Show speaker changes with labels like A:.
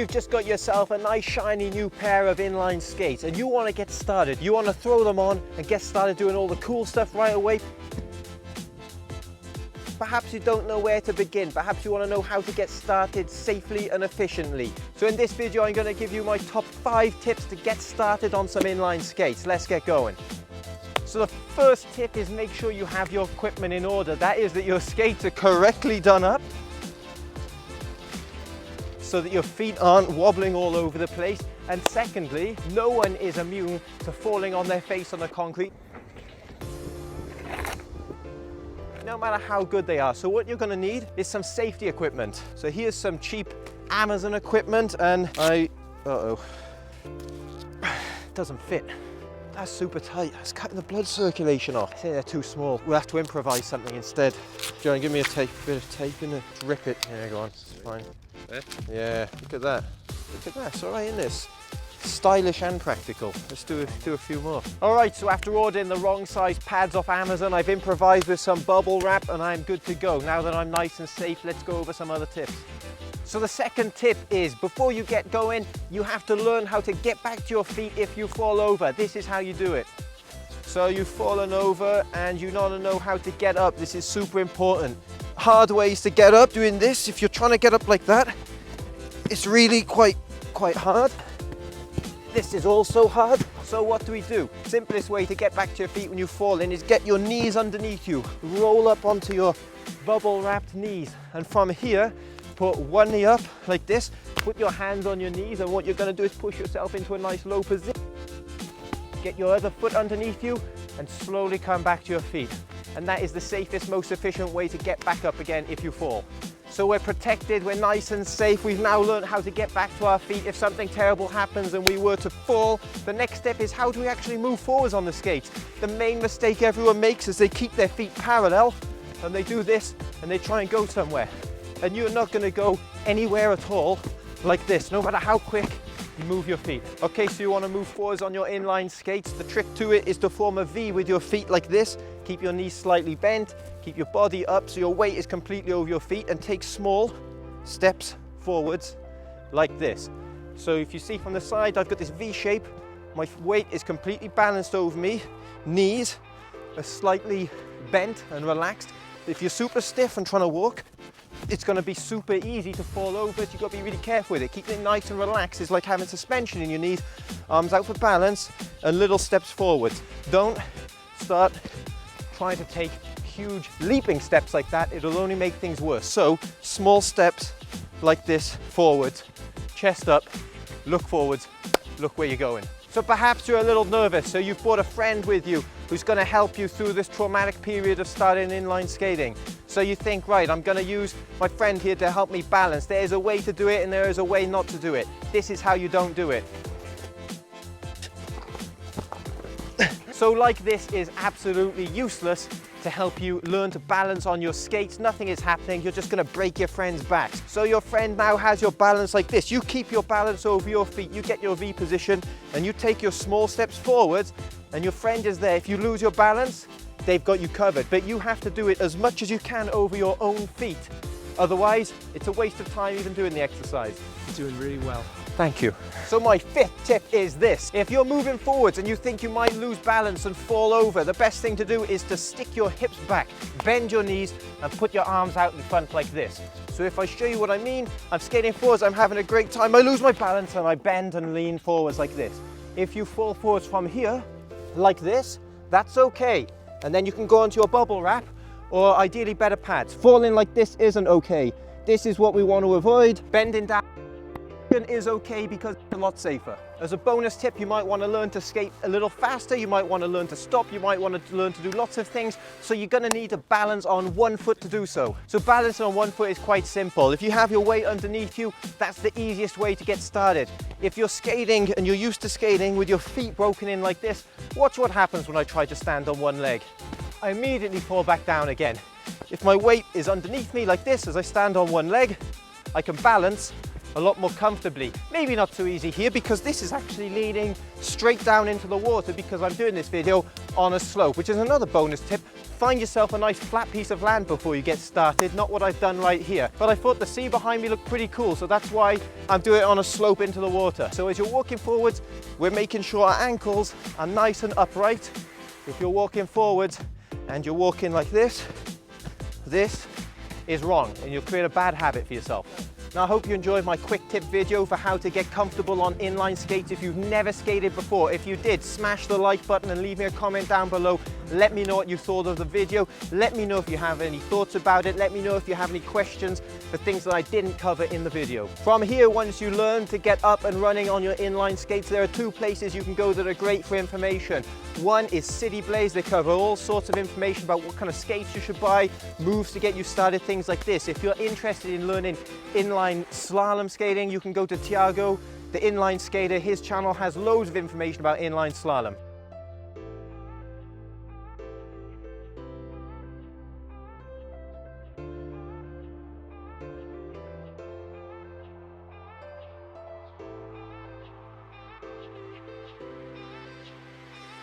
A: you've just got yourself a nice shiny new pair of inline skates and you want to get started. You want to throw them on and get started doing all the cool stuff right away. Perhaps you don't know where to begin. Perhaps you want to know how to get started safely and efficiently. So in this video, I'm going to give you my top 5 tips to get started on some inline skates. Let's get going. So the first tip is make sure you have your equipment in order. That is that your skates are correctly done up so that your feet aren't wobbling all over the place. And secondly, no one is immune to falling on their face on the concrete, no matter how good they are. So what you're going to need is some safety equipment. So here's some cheap Amazon equipment, and it doesn't fit. That's super tight. That's cutting the blood circulation off. I think they're too small. We'll have to improvise something instead. John, give me a bit of tape in it. Rip it. Yeah, go on. It's fine. Yeah, look at that. Look at that. It's all right, isn't this? Stylish and practical. Let's do a few more. All right, so after ordering the wrong size pads off Amazon, I've improvised with some bubble wrap and I'm good to go. Now that I'm nice and safe, let's go over some other tips. So the second tip is, before you get going, you have to learn how to get back to your feet if you fall over. This is how you do it. So you've fallen over and you don't know how to get up. This is super important. Hard ways to get up doing this. If you're trying to get up like that, it's really quite hard. This is also hard. So what do? Simplest way to get back to your feet when you've fallen is get your knees underneath you. Roll up onto your bubble wrapped knees. And from here, put one knee up like this. Put your hands on your knees, and what you're going to do is push yourself into a nice low position. Get your other foot underneath you and slowly come back to your feet. And that is the safest, most efficient way to get back up again if you fall. So we're protected, we're nice and safe. We've now learned how to get back to our feet if something terrible happens and we were to fall. The next step is, how do we actually move forwards on the skates? The main mistake everyone makes is they keep their feet parallel and they do this and they try and go somewhere. And you're not going to go anywhere at all like this, no matter how quick you move your feet. Okay, so you want to move forwards on your inline skates. The trick to it is to form a V with your feet like this. Keep your knees slightly bent, keep your body up so your weight is completely over your feet, and take small steps forwards like this. So if you see from the side, I've got this V shape. My weight is completely balanced over me. Knees are slightly bent and relaxed. If you're super stiff and trying to walk, it's going to be super easy to fall over. You've got to be really careful with it. Keeping it nice and relaxed is like having suspension in your knees. Arms out for balance and little steps forwards. Don't start trying to take huge leaping steps like that. It'll only make things worse. So small steps like this forwards, chest up, look forwards, look where you're going. So perhaps you're a little nervous, so you've brought a friend with you who's going to help you through this traumatic period of starting inline skating. So you think, right, I'm going to use my friend here to help me balance. There's a way to do it and there is a way not to do it. This is how you don't do it. So like this is absolutely useless to help you learn to balance on your skates. Nothing is happening. You're just going to break your friend's back. So your friend now has your balance like this. You keep your balance over your feet. You get your V position and you take your small steps forwards, and your friend is there. If you lose your balance, they've got you covered. But you have to do it as much as you can over your own feet. Otherwise, it's a waste of time even doing the exercise.
B: You're doing really well.
A: Thank you. So my 5th tip is this. If you're moving forwards and you think you might lose balance and fall over, the best thing to do is to stick your hips back, bend your knees and put your arms out in front like this. So if I show you what I mean, I'm skating forwards, I'm having a great time, I lose my balance and I bend and lean forwards like this. If you fall forwards from here, like this, that's okay. And then you can go onto your bubble wrap, or ideally better pads. Falling like this isn't okay. This is what we want to avoid. Bending down is okay because it's a lot safer. As a bonus tip, you might want to learn to skate a little faster. You might want to learn to stop. You might want to learn to do lots of things. So you're going to need to balance on one foot to do so. So balancing on one foot is quite simple. If you have your weight underneath you, that's the easiest way to get started. If you're skating and you're used to skating with your feet broken in like this, watch what happens when I try to stand on one leg. I immediately fall back down again. If my weight is underneath me like this as I stand on one leg, I can balance a lot more comfortably. Maybe not so easy here because this is actually leaning straight down into the water because I'm doing this video on a slope, which is another bonus tip. find yourself a nice flat piece of land before you get started, not what I've done right here. But I thought the sea behind me looked pretty cool, so that's why I'm doing it on a slope into the water. So as you're walking forwards, we're making sure our ankles are nice and upright. If you're walking forwards and you're walking like this is wrong, and you'll create a bad habit for yourself. Now I hope you enjoyed my quick tip video for how to get comfortable on inline skates if you've never skated before. If you did, smash the like button and leave me a comment down below. Let me know what you thought of the video. Let me know if you have any thoughts about it. Let me know if you have any questions for things that I didn't cover in the video. From here, once you learn to get up and running on your inline skates, there are two places you can go that are great for information. One is City Blades. They cover all sorts of information about what kind of skates you should buy, moves to get you started, things like this. If you're interested in learning inline slalom skating, you can go to Tiago, the inline skater. His channel has loads of information about inline slalom.